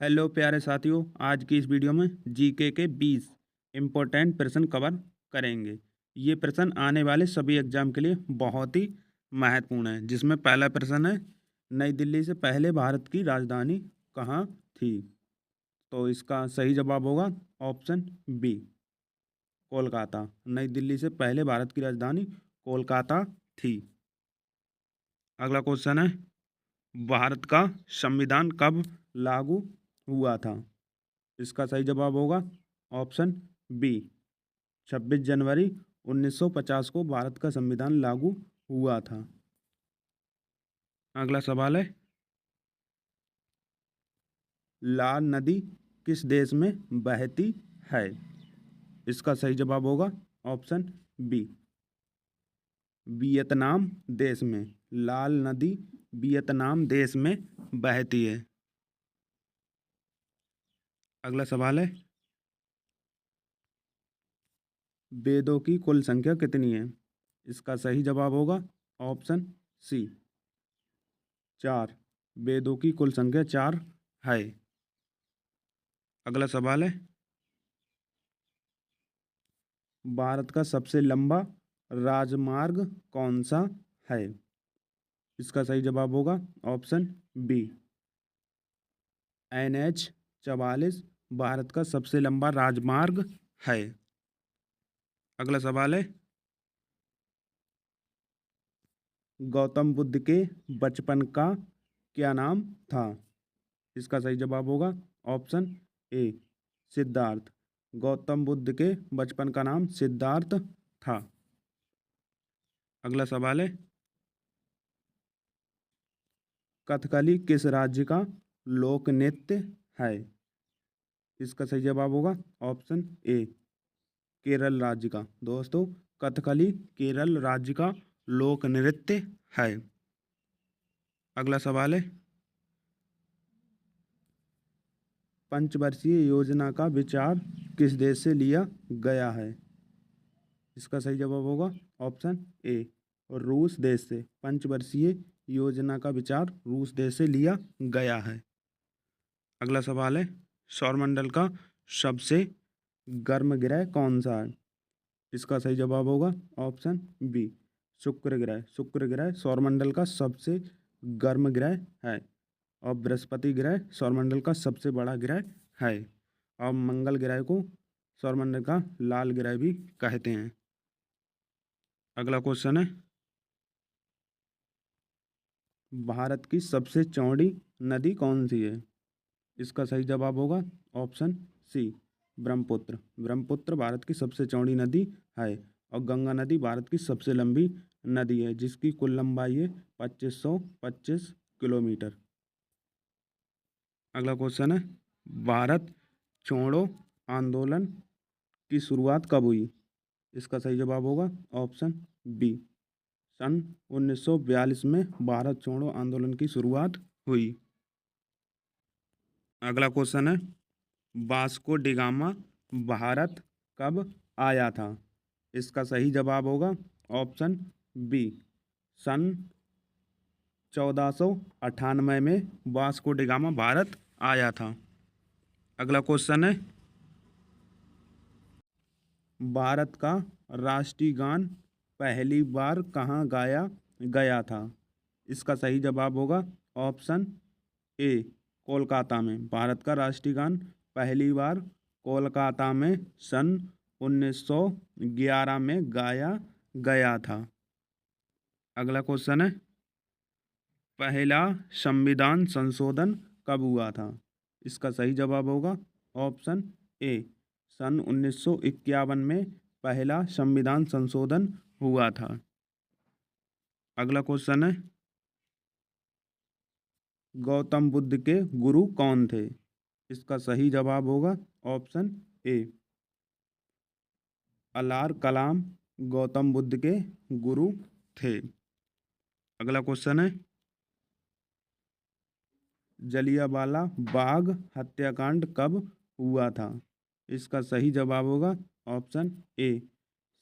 Hello प्यारे साथियों, आज की इस वीडियो में जीके के 20 इम्पोर्टेंट प्रश्न कवर करेंगे। ये प्रश्न आने वाले सभी एग्जाम के लिए बहुत ही महत्वपूर्ण है। जिसमें पहला प्रश्न है, नई दिल्ली से पहले भारत की राजधानी कहाँ थी? तो इसका सही जवाब होगा ऑप्शन बी, कोलकाता। नई दिल्ली से पहले भारत की राजधानी कोलकाता थी। अगला क्वेश्चन है, भारत का संविधान कब लागू हुआ था? इसका सही जवाब होगा ऑप्शन बी, 26 जनवरी 1950 को भारत का संविधान लागू हुआ था। अगला सवाल है, लाल नदी किस देश में बहती है? इसका सही जवाब होगा ऑप्शन बी, वियतनाम देश में। लाल नदी वियतनाम देश में बहती है। अगला सवाल है, वेदों की कुल संख्या कितनी है? इसका सही जवाब होगा ऑप्शन सी, 4। वेदों की कुल संख्या 4 है। अगला सवाल है, भारत का सबसे लंबा राजमार्ग कौन सा है? इसका सही जवाब होगा ऑप्शन बी, NH 44 भारत का सबसे लंबा राजमार्ग है। अगला सवाल है, गौतम बुद्ध के बचपन का क्या नाम था? इसका सही जवाब होगा ऑप्शन ए, सिद्धार्थ। गौतम बुद्ध के बचपन का नाम सिद्धार्थ था। अगला सवाल है, कथकली किस राज्य का लोक नृत्य है? इसका सही जवाब होगा ऑप्शन ए, केरल राज्य का। दोस्तों, कथकली केरल राज्य का लोक नृत्य है। अगला सवाल है, पंचवर्षीय योजना का विचार किस देश से लिया गया है? इसका सही जवाब होगा ऑप्शन ए, रूस देश से। पंचवर्षीय योजना का विचार रूस देश से लिया गया है। अगला सवाल है, सौरमंडल का सबसे गर्म ग्रह कौन सा है? इसका सही जवाब होगा ऑप्शन बी, शुक्र ग्रह। शुक्र ग्रह सौरमंडल का सबसे गर्म ग्रह है। और बृहस्पति ग्रह सौरमंडल का सबसे बड़ा ग्रह है। और मंगल ग्रह को सौरमंडल का लाल ग्रह भी कहते हैं। अगला क्वेश्चन है, भारत की सबसे चौड़ी नदी कौन सी है? इसका सही जवाब होगा ऑप्शन सी, ब्रह्मपुत्र। ब्रह्मपुत्र भारत की सबसे चौड़ी नदी है। और गंगा नदी भारत की सबसे लंबी नदी है, जिसकी कुल लंबाई है 2525 किलोमीटर। अगला क्वेश्चन है, भारत छोड़ो आंदोलन की शुरुआत कब हुई? इसका सही जवाब होगा ऑप्शन बी, सन 1942 में भारत छोड़ो आंदोलन की शुरुआत हुई। अगला क्वेश्चन है, वास्को डी गामा भारत कब आया था? इसका सही जवाब होगा ऑप्शन बी, सन 1498 में वास्को डी गामा भारत आया था। अगला क्वेश्चन है, भारत का राष्ट्रीय गान पहली बार कहाँ गाया गया था? इसका सही जवाब होगा ऑप्शन ए, कोलकाता में। भारत का राष्ट्रीय गान पहली बार कोलकाता में सन 1911 में गाया गया था। अगला क्वेश्चन है, पहला संविधान संशोधन कब हुआ था? इसका सही जवाब होगा ऑप्शन ए, सन 1951 में पहला संविधान संशोधन हुआ था। अगला क्वेश्चन है, गौतम बुद्ध के गुरु कौन थे? इसका सही जवाब होगा ऑप्शन ए, अलार कलाम गौतम बुद्ध के गुरु थे। अगला क्वेश्चन है, जलियांवाला बाग हत्याकांड कब हुआ था? इसका सही जवाब होगा ऑप्शन ए,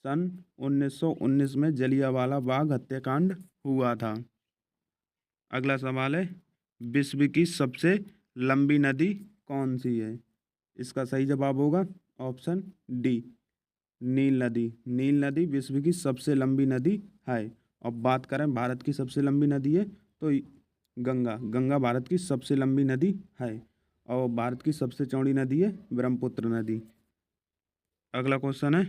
सन 1919 में जलियांवाला बाग हत्याकांड हुआ था। अगला सवाल है, विश्व की सबसे लंबी नदी कौन सी है? इसका सही जवाब होगा ऑप्शन डी, नील नदी। नील नदी विश्व की सबसे लंबी नदी है। और बात करें भारत की सबसे लंबी नदी है तो गंगा। गंगा भारत की सबसे लंबी नदी है। और भारत की सबसे चौड़ी नदी है ब्रह्मपुत्र नदी। अगला क्वेश्चन है,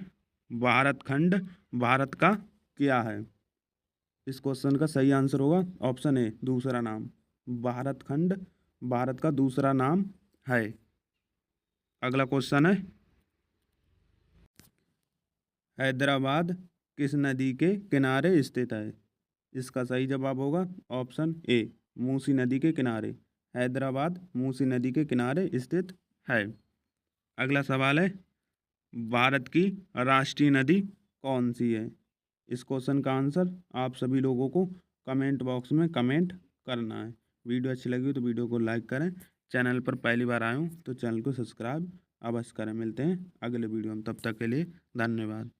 भारत खंड भारत का क्या है? इस क्वेश्चन का सही आंसर होगा ऑप्शन ए, दूसरा नाम। भारत खंड भारत का दूसरा नाम है। अगला क्वेश्चन है, हैदराबाद किस नदी के किनारे स्थित है? इसका सही जवाब होगा ऑप्शन ए, मूसी नदी के किनारे। हैदराबाद मूसी नदी के किनारे स्थित है। अगला सवाल है, भारत की राष्ट्रीय नदी कौन सी है? इस क्वेश्चन का आंसर आप सभी लोगों को कमेंट बॉक्स में कमेंट करना है। वीडियो अच्छी लगी हो तो वीडियो को लाइक करें। चैनल पर पहली बार आए हो तो चैनल को सब्सक्राइब अवश्य करें। मिलते हैं अगले वीडियो में, तब तक के लिए धन्यवाद।